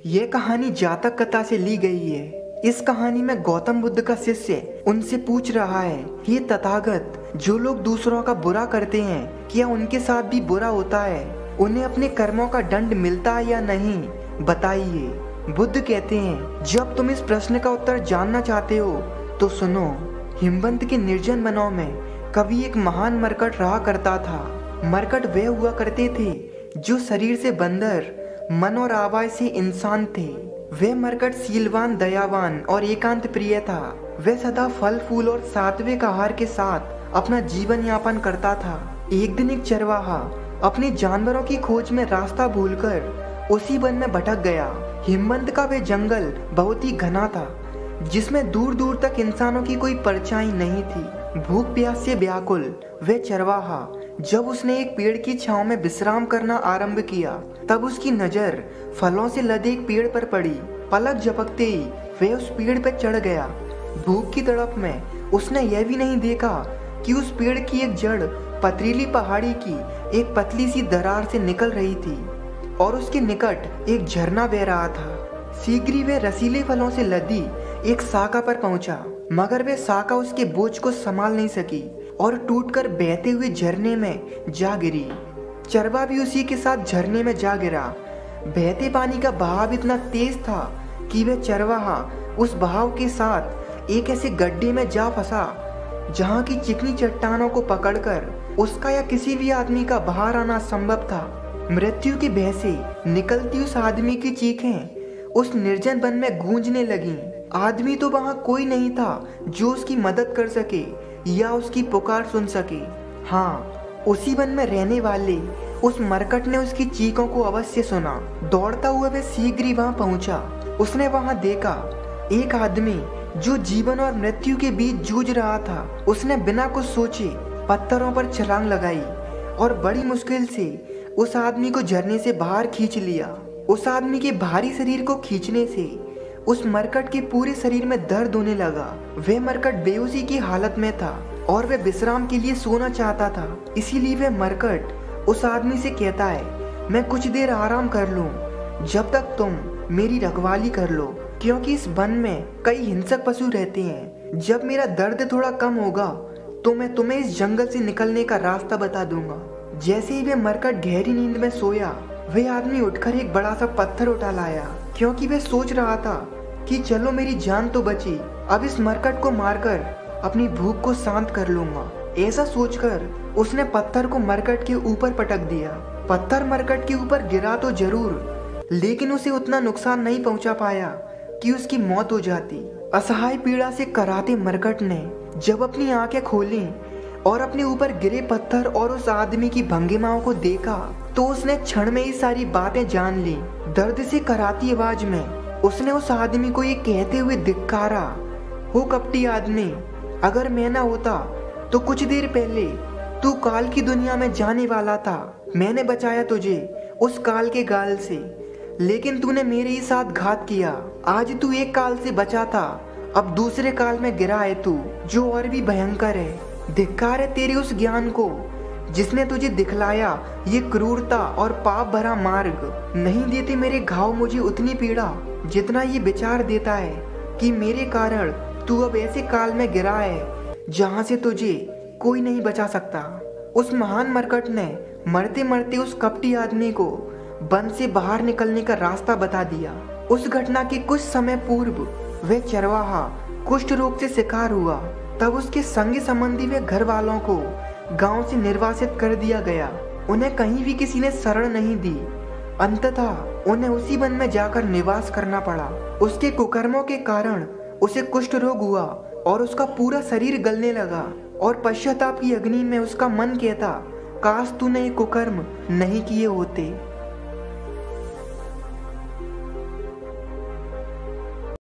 ये कहानी जातक कथा से ली गई है। इस कहानी में गौतम बुद्ध का शिष्य उनसे पूछ रहा है, ये तथागत, जो लोग दूसरों का बुरा करते हैं, क्या उनके साथ भी बुरा होता है? उन्हें अपने कर्मों का दंड मिलता है या नहीं, बताइए। बुद्ध कहते हैं, जब तुम इस प्रश्न का उत्तर जानना चाहते हो तो सुनो। हिमवंत के निर्जन वनों में कभी एक महान मरकट रहा करता था। मरकट वे हुआ करते थे जो शरीर से बंदर, मन और आवाज से इंसान थे। वे मरकट शीलवान, दयावान और एकांत प्रिय था। वे सदा फल फूल और सात्विक आहार के साथ अपना जीवन यापन करता था। एक दिन एक चरवाहा अपने जानवरों की खोज में रास्ता भूलकर उसी वन में भटक गया। हिमवंत का वे जंगल बहुत ही घना था, जिसमें दूर दूर तक इंसानों की कोई परछाई नहीं थी। भूख प्यास से व्याकुल वे चरवाहा जब उसने एक पेड़ की छांव में विश्राम करना आरंभ किया, तब उसकी नजर फलों से लदे एक पेड़ पर पड़ी। पलक झपकते ही वह उस पेड़ पर चढ़ गया। भूख की तड़प में उसने यह भी नहीं देखा कि उस पेड़ की एक जड़ पथरीली पहाड़ी की एक पतली सी दरार से निकल रही थी और उसके निकट एक झरना बह रहा था। शीघ्र ही वह रसीले फलों से लदी एक शाखा पर पहुंचा, मगर वह शाखा उसके बोझ को संभाल नहीं सकी और टूटकर बहते हुए झरने में जा गिरी। चरवा भी उसी के साथ झरने में जा गिरा। बहते पानी का बहाव इतना तेज था कि वह चरवाहा उस बहाव के साथ एक ऐसे गड्ढे में जा फंसा जहां की चिकनी चट्टानों को पकड़कर उसका या किसी भी आदमी का बाहर आना संभव था। मृत्यु के भय से निकलती उस आदमी की चीखें उस निर्जन वन में गूंजने लगीं। आदमी तो वहां कोई नहीं था जो उसकी मदद कर सके या उसकी पुकार सुन सके। हाँ, उसी वन में रहने वाले उस मरकट ने उसकी चीखों को अवश्य सुना। दौड़ता हुआ वह शीघ्र ही वहां पहुंचा। उसने वहां देखा एक आदमी जो जीवन और मृत्यु के बीच जूझ रहा था। उसने बिना कुछ सोचे पत्थरों पर छलांग लगाई और बड़ी मुश्किल से उस आदमी को झरने से बाहर खींच लिया। उस आदमी के भारी शरीर को खींचने से उस मरकट के पूरे शरीर में दर्द होने लगा। वह मरकट बेहोशी की हालत में था और वह विश्राम के लिए सोना चाहता था। इसीलिए वह मरकट उस आदमी से कहता है, मैं कुछ देर आराम कर लूं जब तक तुम मेरी रखवाली कर लो, क्योंकि इस वन में कई हिंसक पशु रहते हैं। जब मेरा दर्द थोड़ा कम होगा तो मैं तुम्हें इस जंगल से निकलने का रास्ता बता दूंगा। जैसे ही वह मरकट गहरी नींद में सोया, वह आदमी उठकर एक बड़ा सा पत्थर उठा लाया, क्योंकि वह सोच रहा था कि चलो मेरी जान तो बची, अब इस मरकट को मारकर अपनी भूख को शांत कर लूंगा। ऐसा सोचकर उसने पत्थर को मरकट के ऊपर पटक दिया। पत्थर मरकट के ऊपर गिरा तो जरूर, लेकिन उसे उतना नुकसान नहीं पहुंचा पाया कि उसकी मौत हो जाती। असहाय पीड़ा से कराहते मरकट ने जब अपनी आंखें खोली और अपने ऊपर गिरे पत्थर और उस आदमी की भंगिमाओं को देखा, तो उसने क्षण में ही सारी बातें जान ली। दर्द से कराहती आवाज में उसने उस आदमी को ये कहते हुए धिक्कारा, हो कपटी आदमी, अगर मैं ना होता तो कुछ देर पहले तू काल की दुनिया में जाने वाला था। मैंने बचाया तुझे उस काल के गाल से, लेकिन तूने मेरे ही साथ घात किया। आज तू एक काल से बचा था, अब दूसरे काल में गिरा है तू, जो और भी भयंकर है। धिक्कार है तेरे उस ज्ञान को जिसने तुझे दिखलाया ये क्रूरता और पाप भरा मार्ग। नहीं देते मेरे घाव मुझे उतनी पीड़ा जितना ये विचार देता है कि मेरे कारण तू अब ऐसे काल में गिरा है जहां से तुझे कोई नहीं बचा सकता। उस महान मरकट ने मरते मरते उस कपटी आदमी को वन से बाहर निकलने का रास्ता बता दिया। उस घटना के कुछ समय पूर्व वह चरवाहा कुष्ठ रोग से शिकार हुआ। तब उसके संगी संबंधी व घर वालों को गांव से निर्वासित कर दिया गया। उन्हें कहीं भी किसी ने शरण नहीं दी। अंततः उन्हें उसी वन में जाकर निवास करना पड़ा। उसके कुकर्मों के कारण उसे कुष्ठ रोग हुआ और उसका पूरा शरीर गलने लगा और पश्चाताप की अग्नि में उसका मन कहता, काश तूने ये कुकर्म नहीं किए होते।